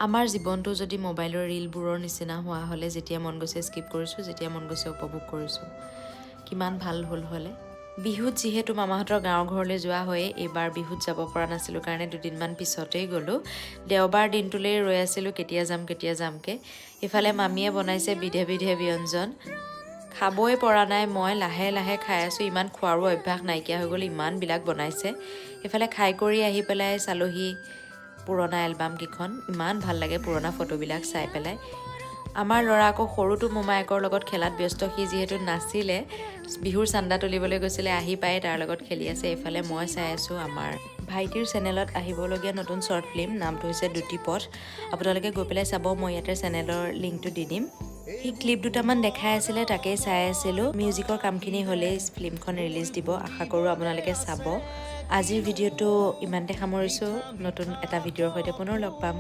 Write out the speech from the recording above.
আমাৰ জীৱনটো যদি মোবাইলৰ ৰিলবোৰৰ নিচিনা হোৱা হ'লে যেতিয়া মন গৈছে স্কিপ কৰিছোঁ, যেতিয়া মন গৈছে উপভোগ কৰিছোঁ, কিমান ভাল হ'ল হ'লে। বিহুত যিহেতু মামাহঁতৰ গাঁৱৰ ঘৰলৈ যোৱা হয়েই, এইবাৰ বিহুত যাব পৰা নাছিলোঁ কাৰণে দুদিনমান পিছতেই গ'লোঁ। দেওবাৰ দিনটোলৈ ৰৈ আছিলোঁ কেতিয়া যামকৈ। ইফালে মামীয়ে বনাইছে বিধে বিধে ব্যঞ্জন, খাবই পৰা নাই। মই লাহে লাহে খাই আছোঁ, ইমান খোৱাৰো অভ্যাস নাইকিয়া হৈ গ'ল, ইমানবিলাক বনাইছে। ইফালে খাই কৰি আহি পেলাই চালোহি পুৰণা এলবামকেইখন। ইমান ভাল লাগে পুৰণা ফটোবিলাক চাই পেলাই। আমাৰ ল'ৰা আকৌ সৰুটো মোমায়েকৰ লগত খেলাত ব্যস্ত, সি যিহেতু নাছিলে, বিহুৰ চান্দা তুলিবলৈ গৈছিলে, আহি পাই তাৰ লগত খেলি আছে। এইফালে মই চাই আছোঁ আমাৰ ভাইটিৰ চেনেলত আহিবলগীয়া নতুন শ্বৰ্ট ফিল্ম, নামটো হৈছে দুটি পথ। আপোনালোকে গৈ পেলাই চাব, মই ইয়াতে চেনেলৰ লিংকটো দি দিম। সি ক্লিপ দুটামান দেখাই আছিলে, তাকেই চাই আছিলোঁ। মিউজিকৰ কামখিনি হ'লেই ফিল্মখন ৰিলিজ দিব, আশা কৰোঁ আপোনালোকে চাব। আজিৰ ভিডিঅ'টো ইমানতে সামৰিছোঁ, নতুন এটা ভিডিঅ'ৰ সৈতে পুনৰ লগ পাম।